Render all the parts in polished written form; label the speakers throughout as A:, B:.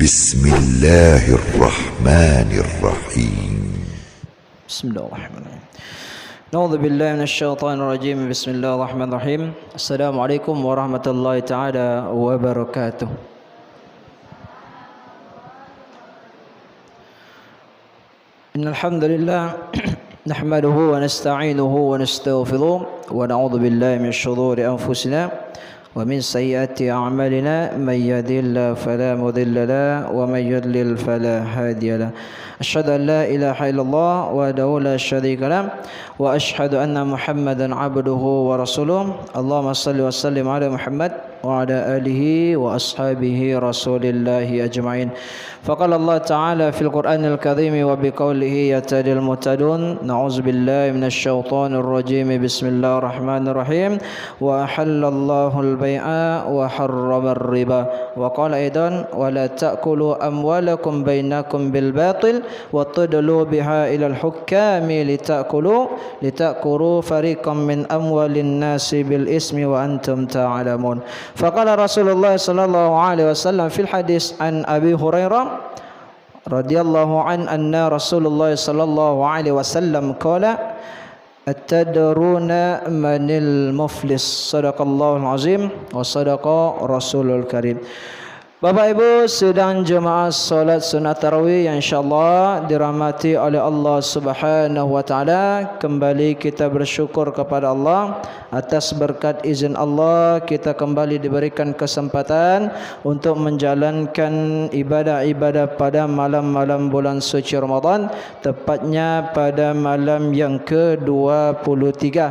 A: Bismillahirrahmanirrahim.
B: Bismillahirrahmanirrahim. Na'udzu billahi minasyaitonir rajim. Bismillahirrahmanirrahim. Assalamualaikum warahmatullahi taala wabarakatuh. Innal hamdalillah nahmaduhu wa nasta'inuhu wa nastaghfiruh wa na'udzu billahi min shururi anfusina wa min sayyiati a'malina may yahdihillahu fala mudilla lahu wa may yudlil fala hadiya lahu. Asyhadu an la ilaha illallah wahdahu la syarika lahu wa asyhadu anna Muhammadan 'abduhu wa rasuluh. Allahumma shalli wa sallim ala Muhammad wa ala alihi wa ashabihi rasulillahi ajma'in. Faqala Allah Ta'ala fil Qur'anil Karim wa biqaulihi yatadil mutadun. Na'udzu billahi minasy syaithanir rajim. Bismillahirrahmanirrahim. Wa halallahu al-bai'a wa harrama ar-riba. Wa qala aidan wa la ta'kulu amwalakum bainakum bil batil wa tudlu biha ila al-hukami litakuru fariqam min amwalin nasi bil ismi wa antum ta'lamun. Faqala Rasulullah sallallahu alaihi wasallam fil hadis an Abi Hurairah radhiyallahu anna Rasulullah sallallahu alaihi wasallam qala atadruna manil muflis. Sadaqallahul azim wa sadaqa rasulul karim. Bapak Ibu sedang jemaah solat sunat tarawih yang insyaallah dirahmati oleh Allah Subhanahu wa taala, kembali kita bersyukur kepada Allah atas berkat izin Allah kita kembali diberikan kesempatan untuk menjalankan ibadah-ibadah pada malam-malam bulan suci Ramadan, tepatnya pada malam yang ke-23.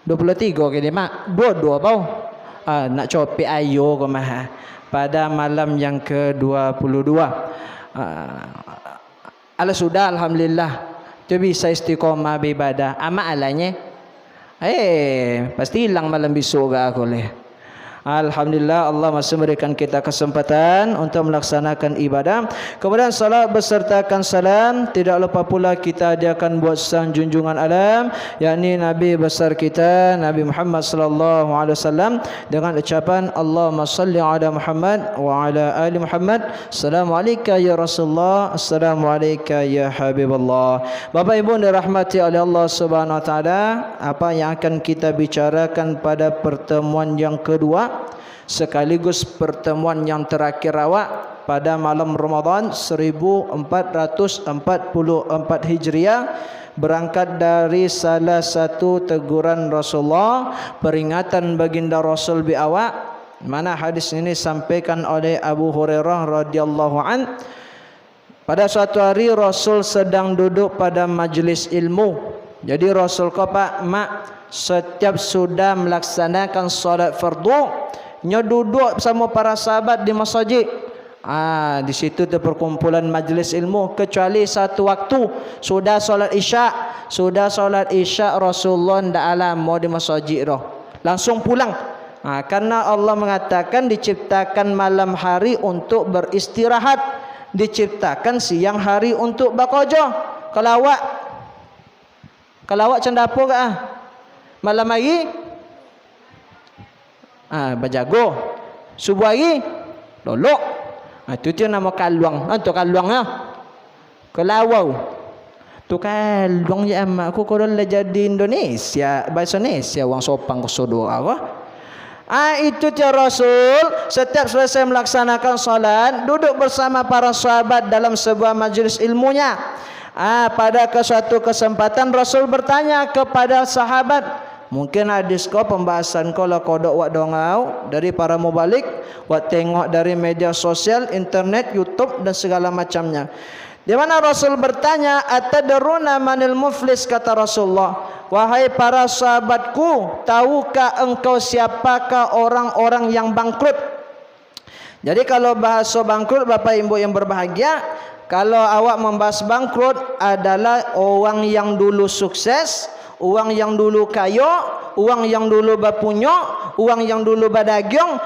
B: 23 kini mak, 22 bau. Nak copi ayo ke mah. Pada malam yang ke-22 ala sudah alhamdulillah tu bisa istiqomah beribadah ama alanya pasti hilang malam besok ke aku leh. Alhamdulillah Allah masih memberikan kita kesempatan untuk melaksanakan ibadah. Kemudian salat besertakan salam. Tidak lupa pula kita akan buat sang junjungan alam, yakni Nabi besar kita Nabi Muhammad sallallahu alaihi wasallam, dengan ucapan Allahumma salli ala Muhammad wa ala ali Muhammad. Assalamualaikum ya Rasulullah, assalamualaikum ya Habibullah. Bapak Ibu dirahmati oleh Allah Subhanahu wa taala, apa yang akan kita bicarakan pada pertemuan yang kedua sekaligus pertemuan yang terakhir awak pada malam Ramadan 1444 Hijriah, berangkat dari salah satu teguran Rasulullah, peringatan baginda Rasul bi awak, mana hadis ini disampaikan oleh Abu Hurairah radhiyallahu an. Pada suatu hari Rasul sedang duduk pada majlis ilmu. Jadi Rasul kata, mak setiap sudah melaksanakan solat fardu, nya duduk bersama para sahabat di masjid. Di situ terperkumpulan majlis ilmu, kecuali satu waktu sudah solat isya. Sudah solat isya Rasulullah ndak alam mau di masjid dah. Langsung pulang. Karena Allah mengatakan diciptakan malam hari untuk beristirahat, diciptakan siang hari untuk bekerja. Kalau awak cendapo ke malam hari berjago, subuh hari lolok. Itu dia nama kaluang. Tu kaluang ya. Kelawau. Tu kaluang ya amak aku kalau jadi Indonesia, bahasa Indonesia wang sopan ke saudara apa? Itu dia Rasul setiap selesai melaksanakan salat duduk bersama para sahabat dalam sebuah majlis ilmunya. Pada suatu kesempatan Rasul bertanya kepada sahabat, mungkin hadis kau pembahasan kau lah kodok wak dongau dari para mubalik, wak tengok dari media sosial, internet, YouTube dan segala macamnya. Di mana Rasul bertanya, atadruna manil muflis, kata Rasulullah, wahai para sahabatku, tahukah engkau siapakah orang-orang yang bangkrut? Jadi kalau bahasa bangkrut, Bapak Ibu yang berbahagia, kalau awak membahas bangkrut adalah orang yang dulu sukses, orang yang dulu kaya, orang yang dulu berpunya, orang yang dulu berdagang,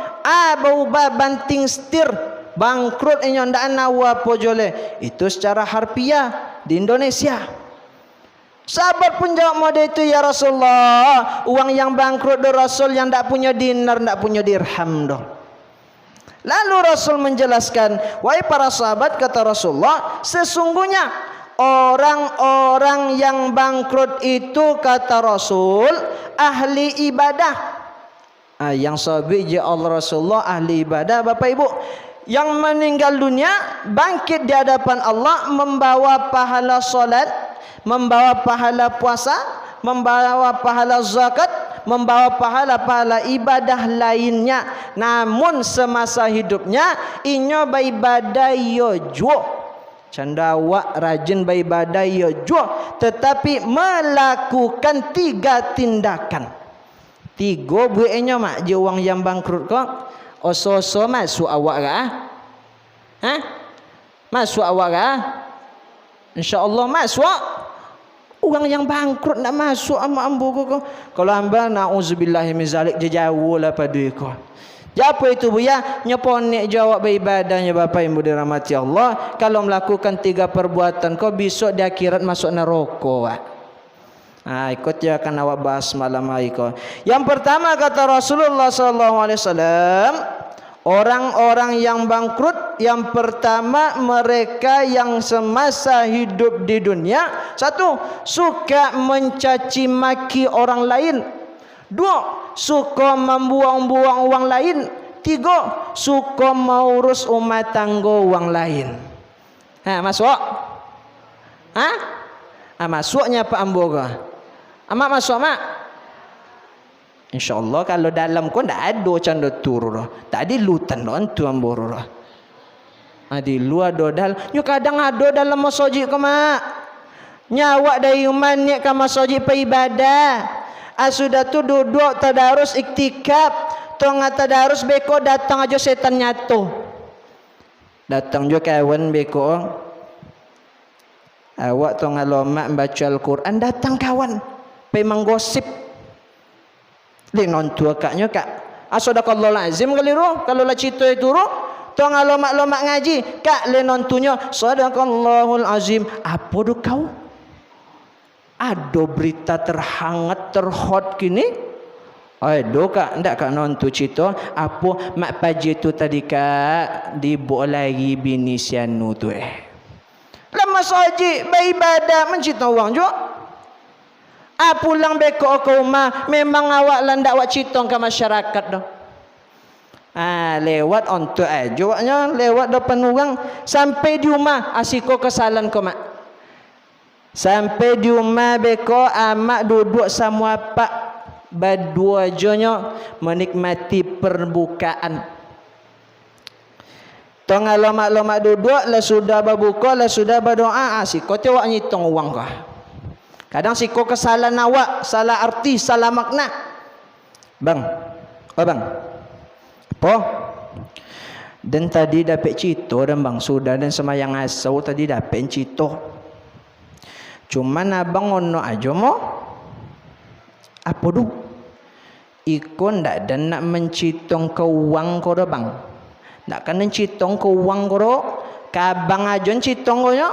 B: bau banting setir, bangkrut ini ndak nawa pojole. Itu secara harfiah di Indonesia. Sahabat pun jawab model itu, ya Rasulullah, uang yang bangkrut do Rasul yang ndak punya dinar, ndak punya dirham doh. Lalu Rasul menjelaskan, wahai para sahabat, kata Rasulullah, sesungguhnya orang-orang yang bangkrut itu, kata Rasul, ahli ibadah. Yang sahabat ya Allah Rasulullah ahli ibadah, Bapak Ibu, yang meninggal dunia bangkit di hadapan Allah membawa pahala solat, membawa pahala puasa, membawa pahala zakat, membawa pahala-pahala ibadah lainnya. Namun semasa hidupnya inyo beribadah yo juo, candawa rajin beribadah yo juo, tetapi melakukan 3 tindakan. 3 buahnya mak je orang yang bangkrut kok. Oso-oso masuk awak kah? Hah? Masuk awak kah? InsyaAllah masuk. Orang yang bangkrut nak masuk ama ambo kok. Kalau hamba na'udzubillahi min zalik, dia jauh lah pada kau. Apa itu bu ya? Nyeponek jawab beribadahnya Bapak Ibu dirahmati Allah. Kalau melakukan 3 perbuatan kau besok di akhirat masuk neraka. Ikut ya akan awak bahas malam hari kau. Yang pertama kata Rasulullah SAW, orang-orang yang bangkrut, yang pertama mereka yang semasa hidup di dunia, 1, suka mencaci maki orang lain. 2, suka membuang-buang uang lain. 3, suka mengurus umat tangga orang lain. Masuk? Masuknya Pak Amboga. Amak masuk mak. InsyaAllah kalau dalam kau tak ada canda turun. Tak ada lutan doan tu ambor. Di luar ada dalam. Nyo kadang ada dalam masjid kau mak. Nyawa dari umat ni ke masjid peribadah. Sudah tu duduk tadarus iktikaf. Tengah tadarus beko datang aja setan nyatu. Datang juga kawan beko. Awak tengah lomak baca Al-Quran, datang kawan. Memang gosip. Lenon tua kaknya kak. Asadaqallahu azim kali roh. Kalau lah cerita itu roh, tong lomak-lomak ngaji, kak lenon tunya sadaqallahul azim. Apa do kau? Ada berita terhangat terhot kini? Aduh kak, ndak kak nonton cerita apa mak paji tu tadi kak dibawa lagi bini sianu tu lama sahaja beribadah mencita orang juga. Pulang beko ke rumah memang awak landak awak citong ke masyarakat dah. Lewat onto aja waknya lewat depan orang sampai di rumah asiko kesalahan ko mak. Sampai di rumah beko amak duduk sama pak berdua jonyo menikmati perbukaan. Tengah lomak-lomak duduk lah sudah berbuka lah sudah berdoa asiko tewak nyitong uang kah. Kadang siko kesalahan awak, salah arti, salah makna. Bang, bang. Apa? Dan tadi dapat cito dan bang sudah dan semayang asau tadi dapat cito. Cuman abang ono aja mo. Apa du? Ikon ndak dan nak mencitong ke uang ko dah bang. Ndak kan mencitong ke uang ko ro. Kabang aja citong ko nya.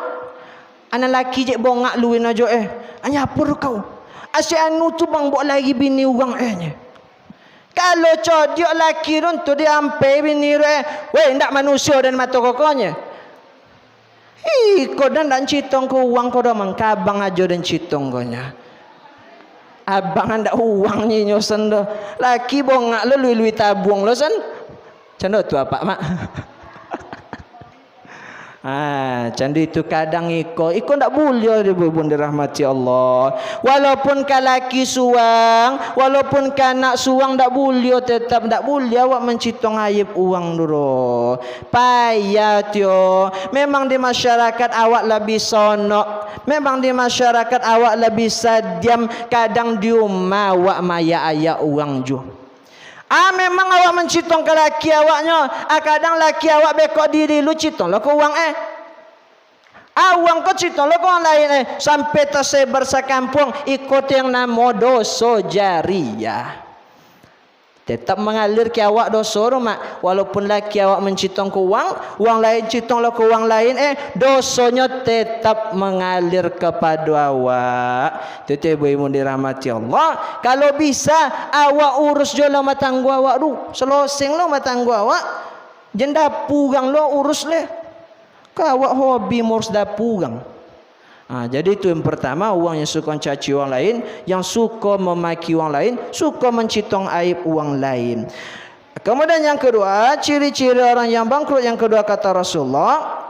B: Anak laki je bongak luin aja Anya apa kau? Asyik anu tu bang buat lagi bini orang nya. Kalau codiok laki run tu dia ampai bini weh ndak manusia dan mata kokonya. Kau dan citong kau uang kau dah mangkabang aja dan citong kau nya. Abang ndak uang nyinyo sendo. Laki bongak lu lui tabung lo sen. Canda tu apa mak? Candi itu kadang iko ndak boleh dia bunda rahmati Allah. Walaupun kalaki suang, walaupun kanak suang ndak boleh, tetap ndak boleh awak mencitong aib uang dulu. Payah tio. Memang di masyarakat awak lebih sonok. Memang di masyarakat awak lebih diam. Kadang di rumah awak maya ayak uang ju. Memang awak mencitong ke laki awaknya. Kadang laki awak bekok diri lu citong lo ke uang Awang kau citong lo ke orang lain sampai tersebar sekampung ikut yang nama dosa jariah. Tetap mengalir ke awak dosa rumah. Walaupun laki awak mencitong ke uang lain citong lo ke uang lain dosanya tetap mengalir kepada awak. Tetap ibu dirahmati Allah. Kalau bisa awak urus je lo matanggu awak dulu. Selosing lo matanggu awak. Jen dapur gang lo urus leh. Kawak hobi ngurus dapur gang. Jadi itu yang pertama, orang yang suka mencaci orang lain, yang suka memaki orang lain, suka mencitong aib orang lain. Kemudian yang kedua, ciri-ciri orang yang bangkrut yang kedua kata Rasulullah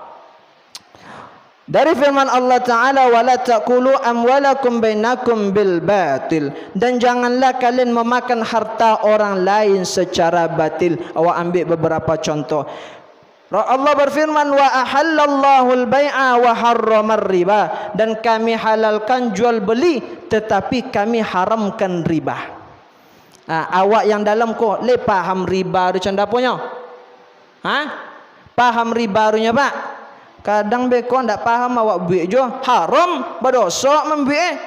B: dari firman Allah Ta'ala, wala ta'kulu amwalakum bainakum bil batil, dan janganlah kalian memakan harta orang lain secara batil. Awak ambil beberapa contoh. Allah berfirman, wa ahallallahu al-bai'a wa harramar riba, dan kami halalkan jual beli tetapi kami haramkan riba. Awak yang dalam kok le paham riba tu canda punya? Paham riba runya Pak? Kadang beko ndak paham awak buik jo haram berdosa membuik.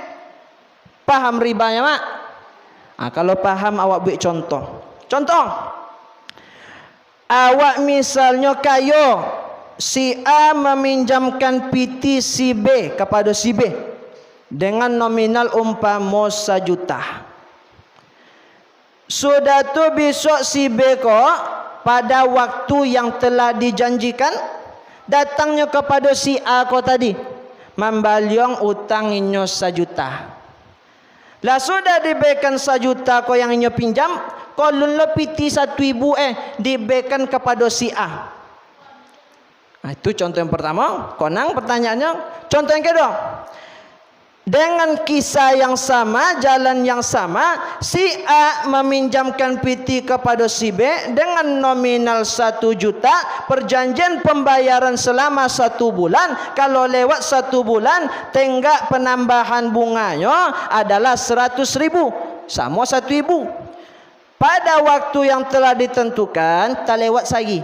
B: Paham ribanya Mak? Kalau paham awak buik contoh. Awak misalnya kayo si A meminjamkan PT si B kepada si B dengan nominal umpama 1 juta. Sudah tu besok si B kok pada waktu yang telah dijanjikan datangnya kepada si A kau tadi membaliong utang inyo 1 juta. Lah sudah diberikan 1 juta kau yang inyo pinjam, kau lun piti 1.000 diberikan kepada si A. Itu contoh yang pertama. Konang pertanyaannya. Contoh yang kedua, dengan kisah yang sama, jalan yang sama, si A meminjamkan PT kepada si B dengan nominal 1 juta, perjanjian pembayaran selama 1 bulan. Kalau lewat 1 bulan, tenggak penambahan bunganya adalah 100.000, sama 1.000. Pada waktu yang telah ditentukan, tak lewat lagi.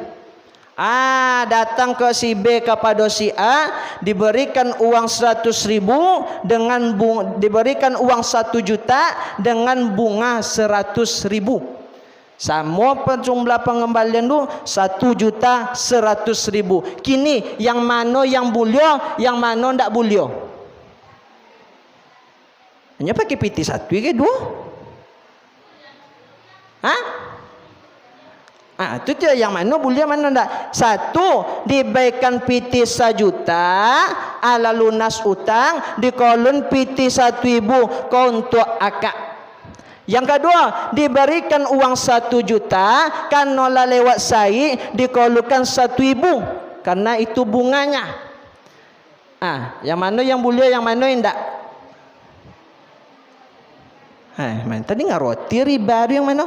B: Datang ke si B kepada si A, diberikan uang 100.000 dengan diberikan uang 1 juta dengan bunga 100.000. Sama jumlah pengembalian tu 1.100.000. Kini yang mana yang bulio, yang mana ndak bulio? Hanya pakai PT 1 ke 2? Itu dia yang mana boleh mana ndak. 1 diberikan PT 1 juta ala lunas utang, di kolon PT 1.000 kau untuk akad. Yang kedua diberikan uang 1 juta karena lewat sai dikolukan 1.000 karena itu bunganya. Yang mana yang boleh, yang mana yang ndak? Tadi ngaroti riba yang mana?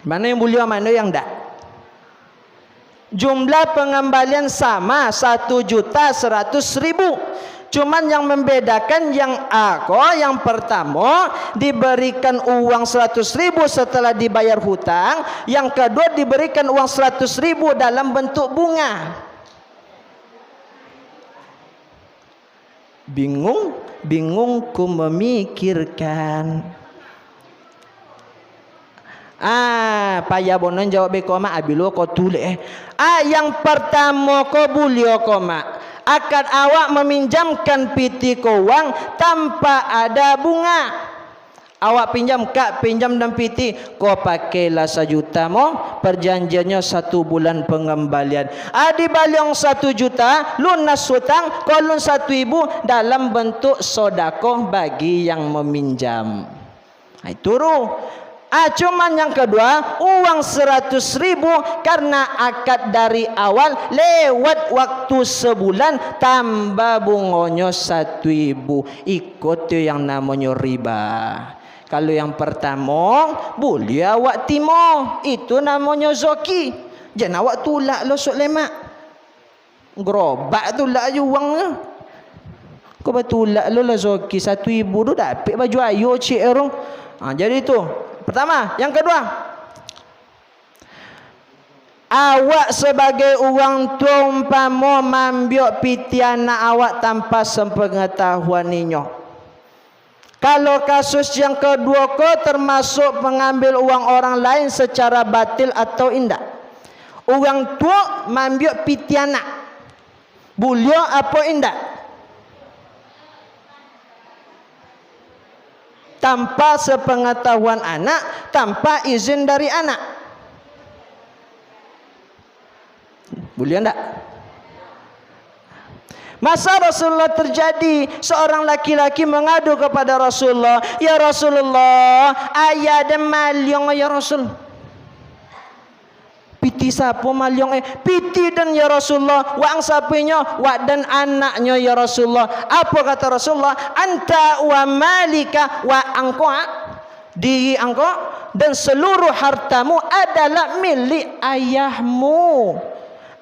B: Mana yang boleh, mana yang tak? Jumlah pengembalian sama 1.100.000. Cuman yang membedakan yang A yang pertama diberikan uang 100.000 setelah dibayar hutang, yang kedua diberikan uang 100.000 dalam bentuk bunga. Bingung ku memikirkan. Payah bonon jawab koma abilo ko tulis. Yang pertama ko bulio koma. Akad awak meminjamkan PT ko uang tanpa ada bunga. Awak pinjam dan PT ko pakailah 1 juta mo, perjanjiannya 1 bulan pengembalian. Dibaliong 1 juta lunas hutang kolon 1.000 dalam bentuk sodakoh bagi yang meminjam. Itu cuman yang kedua uang 100.000 karena akad dari awal lewat waktu sebulan tambah bungonya 1.000. Ikut yang namanya riba. Kalau yang pertama boleh awak timo, itu namanya zoki. Jangan awak tulak lo sok lemak. Gerobak tulak je uangnya. Kau betulak lo lah zoki 1.000 tu dapat baju ayo cik erong. Jadi itu pertama. Yang kedua, awak sebagai orang tua umpama mambiok piti anak awak tanpa sepengetahuan ninyo. Kalau kasus yang kedua termasuk mengambil uang orang lain secara batil atau indah. Orang tua mambiok piti anak, boleh apa indah? Tanpa sepengetahuan anak, tanpa izin dari anak. Boleh tak? Masa Rasulullah terjadi, seorang laki-laki mengadu kepada Rasulullah, "Ya Rasulullah, ayah dan maliong ya Rasul." Piti siapa maliong? Piti dan ya Rasulullah. Wang sapinya, wak dan anaknya ya Rasulullah. Apa kata Rasulullah? "Anta wa malika wa angko." Diri angko dan seluruh hartamu adalah milik ayahmu.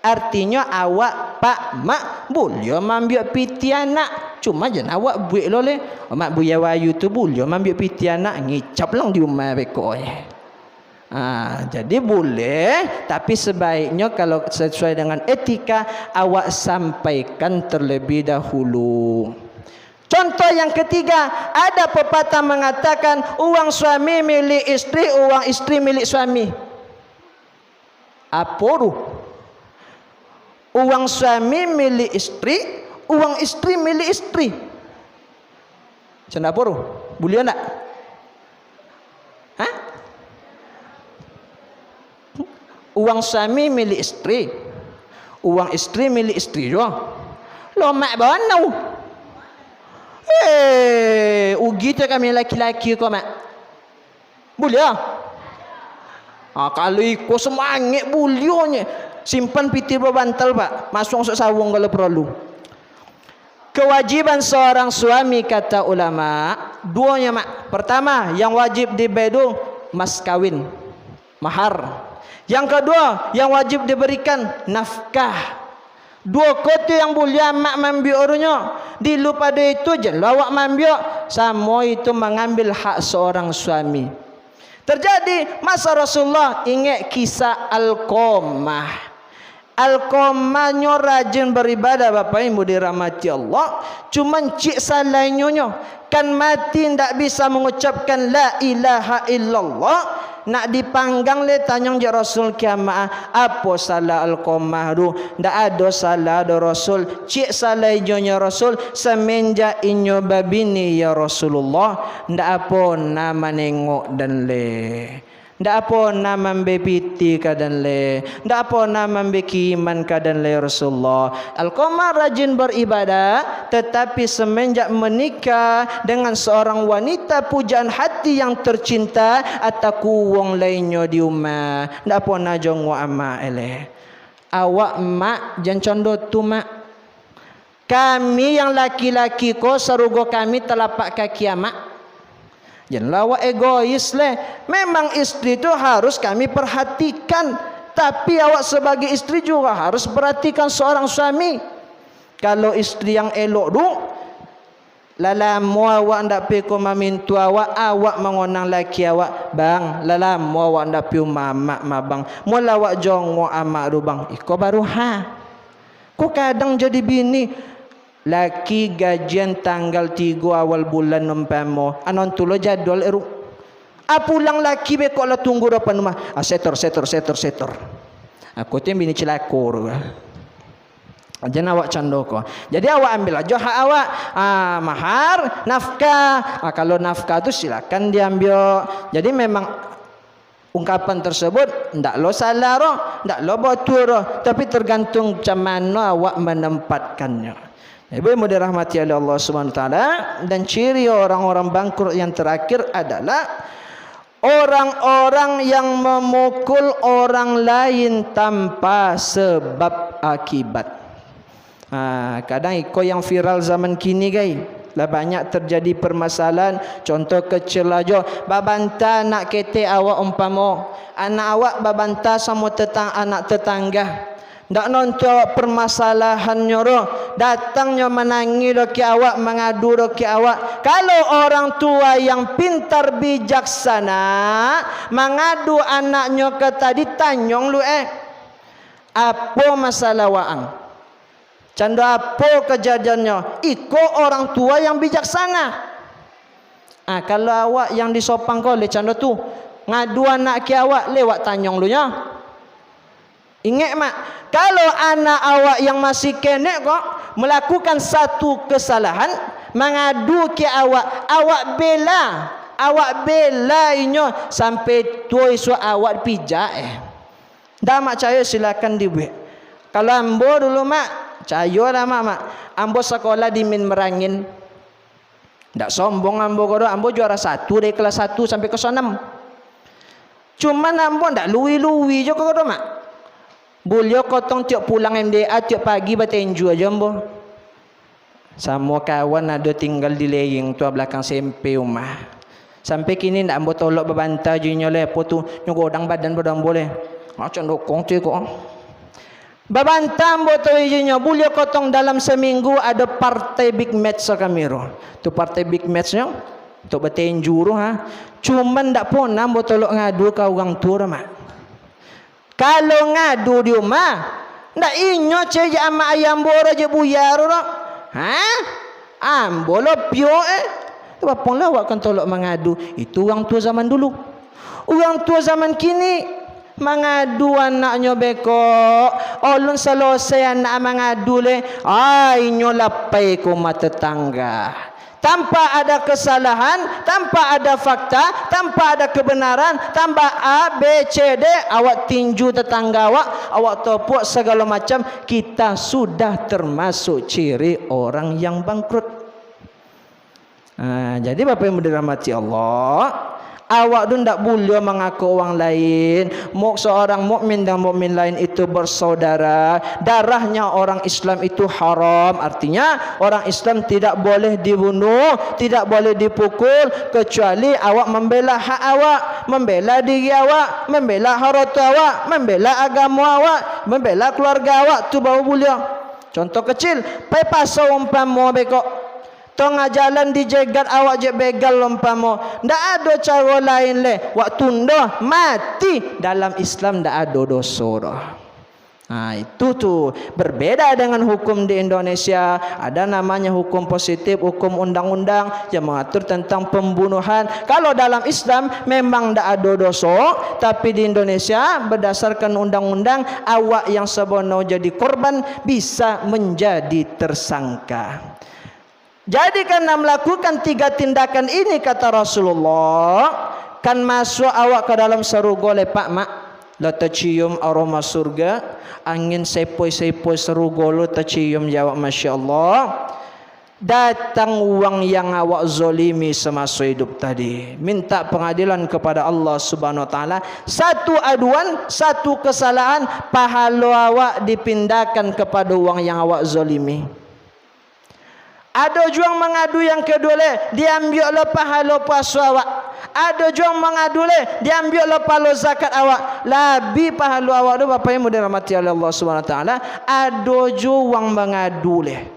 B: Artinya awak pak mak boleh ambil piti anak, cuma jangan awak buat loleh. Mak buya wayu tu boleh ambil piti anak, ngicap lang di rumah beko. Jadi boleh, tapi sebaiknya kalau sesuai dengan etika awak sampaikan terlebih dahulu. Contoh yang ketiga, ada pepatah mengatakan uang suami milik istri, uang istri milik suami. Apa tu? Uang suami milik istri, uang istri milik istri. Macam apa tu? Boleh tak? Hah? Uang suami milik istri, uang istri milik istri juga. Lo mak banau. Ugi tu kami laki-laki kau mak. Boleh ah? Kalau ikut semangat bolehnya. Simpan piti berbantal pak, masuk sawung kalau perlu. Kewajiban seorang suami kata ulama, duanya mak. Pertama, yang wajib dibayar mas kawin, mahar. Yang kedua, yang wajib diberikan nafkah. Dua kota yang boleh mak membiarnya. Di lupa pada itu je lawak membiar. Semua itu mengambil hak seorang suami. Terjadi masa Rasulullah, ingat kisah Alqamah. Alqamahnya rajin beribadah Bapak Ibu dirahmati Allah. Cuma cik salahnya kan mati tidak bisa mengucapkan la ilaha illallah. Nak dipanggang le tanyang je Rasul kiamat, apa salah Alqamah tu? Tak ada salah do Rasul. Cik salah inyonya Rasul semenjak inyo babini ya Rasulullah. Tak apa nama nengok dan le. Tak apa nama bepiti kadan le. Tak apa nama bekiman kadan le Rasulullah. Alqamah rajin beribadah, tetapi semenjak menikah dengan seorang wanita pujaan hati yang tercinta, ataku wong lainnya di rumah. Tak apa najong wa ama ele. Awak mak jangan condo tu mak. Kami yang laki-laki ko sarugo kami telapak kaki mak. Janganlah awak egois leh. Memang istri itu harus kami perhatikan, tapi awak sebagai istri juga harus perhatikan seorang suami. Kalau istri yang elok tu, lalamu awak ndak pi ko mamintu awak, awak mengonang laki awak, bang, lalamu awak ndak pi mamak mabang. Mula awak jongo amak tu bang. Iko baru ha. Kok kadang jadi bini laki gajian tanggal 3 awal bulan umpama anon tulo jadwal eru pulang laki be kok la tunggu depan rumah setor aku tu bini celakor jangan awak candoko. Jadi awak ambil aja hak awak, mahar, nafkah. Kalau nafkah tu silakan diambil. Jadi memang ungkapan tersebut ndak lo salah roh, ndak lo betul roh, tapi tergantung macam mana awak menempatkannya. Ibu yang dirahmati oleh Allah SWT, dan ciri orang-orang bangkrut yang terakhir adalah orang-orang yang memukul orang lain tanpa sebab akibat. Kadang ikut yang viral zaman kini guys, lah banyak terjadi permasalahan. Contoh kecil aja, babanta nak kete awak umpama anak awak babanta sama anak tetangga. Tak nonton permasalahannya roh, datangnya menangis ke awak, mengadu ke awak. Kalau orang tua yang pintar bijaksana mengadu anaknya ke tadi, tanyong lu apa masalah waang, canda apa kejadiannya, ikut orang tua yang bijaksana. Kalau awak yang disopang kau le canda tu ngadu anak ke awak, lewat tanyong lu nya. Ingat mak, kalau anak awak yang masih kenek kok melakukan satu kesalahan, mengadu ke awak, awak bela inyo sampai tua isu awak pijak. Dah mak saya silakan dibuat. Kalau ambo dulu mak, cayo lah mak. Ambo sekolah di Min Merangin. Ndak sombong ambo kodo, ambo juara 1 dari kelas 1 sampai kelas 6. Cuman ambo ndak luwi-luwi je kodo mak. Bulio kotong tiap pulang MDA tiap pagi batenju aja ambo. Sama kawan ada tinggal di Leying tua belakang SMP rumah. Sampai kini ndak ambo tolok bebantai je nyole po tu nyogodang badan bodang boleh. Macam dokong tu kok. Babantam boto izinyo bulyo kotong dalam seminggu ada partai big match sa kamero. Tu partai big matchnya tu batenjuru ha. Cuman ndak pernah botolok ngadu ka orang tua mak. Kalau ngadu di rumah ndak inyo ceja ama ayam boro je buyar ro. Ha? Ambolo pio Tu bapong lawak kan tolok mengadu. Itu orang tua zaman dulu. Orang tua zaman kini mengadu anaknya beko. Olun selesai anak mengadu le. Ay nyolapai ko mata tetangga. Tanpa ada kesalahan, tanpa ada fakta, tanpa ada kebenaran, tanpa A, B, C, D, awak tinju tetangga awak topuk segala macam, kita sudah termasuk ciri orang yang bangkrut. Jadi Bapak yang dirahmati Allah, awak tu ndak boleh mengaku orang lain. Seorang mukmin dan mukmin lain itu bersaudara. Darahnya orang Islam itu haram. Artinya orang Islam tidak boleh dibunuh, tidak boleh dipukul kecuali awak membela hak awak, membela diri awak, membela harta awak, membela agama awak, membela keluarga awak. Tu baru boleh. Contoh kecil, pai pasau umpama beko tengah jalan dijegat awak je begal lompamo. Ndak ada cara lain le. Wak tunda mati. Dalam Islam ndak ada dosa dah. Itu tu berbeda dengan hukum di Indonesia. Ada namanya hukum positif, hukum undang-undang yang mengatur tentang pembunuhan. Kalau dalam Islam memang ndak ada dosa, tapi di Indonesia berdasarkan undang-undang awak yang sebenarnya jadi korban bisa menjadi tersangka. Jadi karena melakukan 3 tindakan ini kata Rasulullah, kan masuk awak ke dalam surga lepak mak. Lo tercium aroma surga, angin sepoi-sepoi surga lo tercium jawab Masya Allah. Datang uang yang awak zolimi semasa hidup tadi, minta pengadilan kepada Allah Subhanahu Wa Taala. Satu aduan, satu kesalahan, pahala awak dipindahkan kepada uang yang awak zolimi. Ada juang mengadu yang kedua le, diambil le pahala puasa awak. Ada juang mengadu le, diambil le pahala zakat awak. Lebih pahala awak tu Bapak yang dirahmati oleh Allah Subhanahu Wa Taala. Ada juang mengadu le.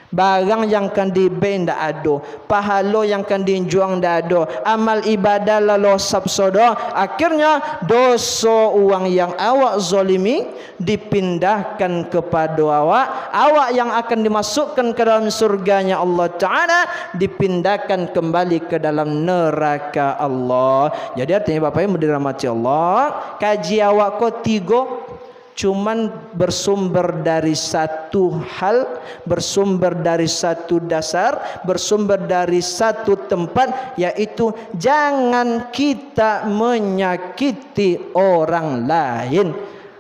B: Barang yang kan diben dak ada, pahala yang kan dijuang dak ada, amal ibadah lalu sabsodo. Akhirnya dosa uang yang awak zalimi dipindahkan kepada awak yang akan dimasukkan ke dalam surganya Allah Ta'ala dipindahkan kembali ke dalam neraka Allah. Jadi artinya Bapak yang dirahmati Allah, kaji awak ko 3 cuman bersumber dari satu hal, bersumber dari satu dasar, bersumber dari satu tempat, yaitu jangan kita menyakiti orang lain.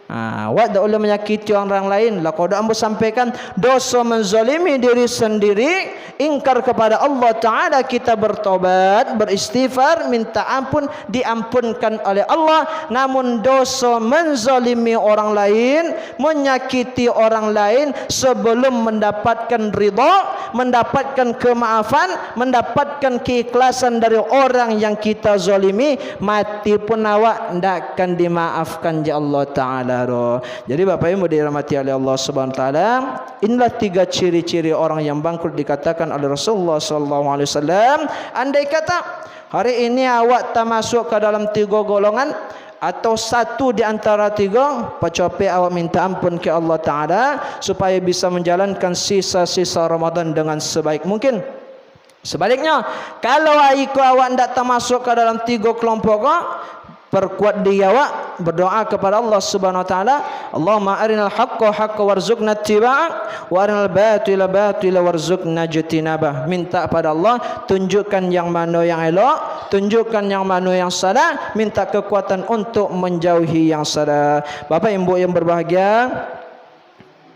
B: Awak tak boleh menyakiti orang lain. Kalau ambo sampaikan dosa menzalimi diri sendiri, ingkar kepada Allah Ta'ala, kita bertobat, beristighfar, minta ampun, diampunkan oleh Allah. Namun dosa menzalimi orang lain, menyakiti orang lain sebelum mendapatkan ridha, mendapatkan kemaafan, mendapatkan keikhlasan dari orang yang kita zalimi, mati pun awak tidak akan dimaafkan ya Allah Ta'ala. Jadi Bapak Ibu dirahmati oleh Allah Subhanahu Wa Taala, inilah 3 ciri-ciri orang yang bangkrut dikatakan oleh Rasulullah sallallahu alaihi wasallam. Andai kata hari ini awak tak masuk ke dalam 3 golongan atau satu di antara 3, pacope awak minta ampun ke Allah Ta'ala supaya bisa menjalankan sisa-sisa Ramadan dengan sebaik mungkin. Sebaliknya, kalau awak tidak termasuk ke dalam 3 kelompok, perkuat diri awak, berdoa kepada Allah Subhanahu Wa Taala, Allahumma arinal haqqa haqqa warzuqna ittiba'ah wa arinal batila batila warzuqna ijtinabah. Minta pada Allah, tunjukkan yang mana yang elok, tunjukkan yang mana yang salah, minta kekuatan untuk menjauhi yang salah. Bapak Ibu yang berbahagia,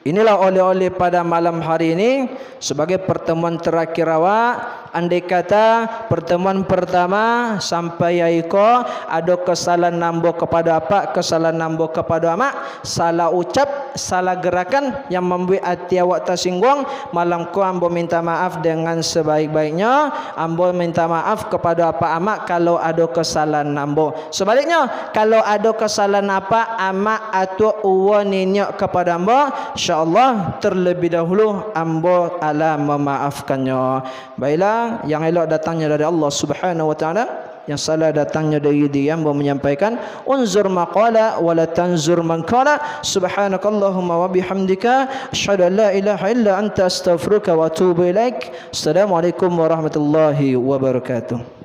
B: Inilah oleh-oleh pada malam hari ini sebagai pertemuan terakhir awak. Andai kata pertemuan pertama sampai yaiko ada kesalahan nambah kepada apa, kesalahan nambah kepada amak, salah ucap, salah gerakan yang membuat hati awak tersinggung, malam ku ambo minta maaf dengan sebaik-baiknya. Ambo minta maaf kepada apa amak kalau ada kesalahan nambah. Sebaliknya, kalau ada kesalahan apa amak atau uwa ninyak kepada ambo, insyaallah terlebih dahulu ambo ala memaafkannya. Baiklah, yang elok datangnya dari Allah Subhanahu wa taala, yang salah datangnya dari dia yang menyampaikan unzur maqala wala tanzur man qala. Subhanakallahumma wa bihamdika asyhadu an la ilaha illa anta astaghfiruka wa atubu ilaik. Assalamualaikum warahmatullahi wabarakatuh.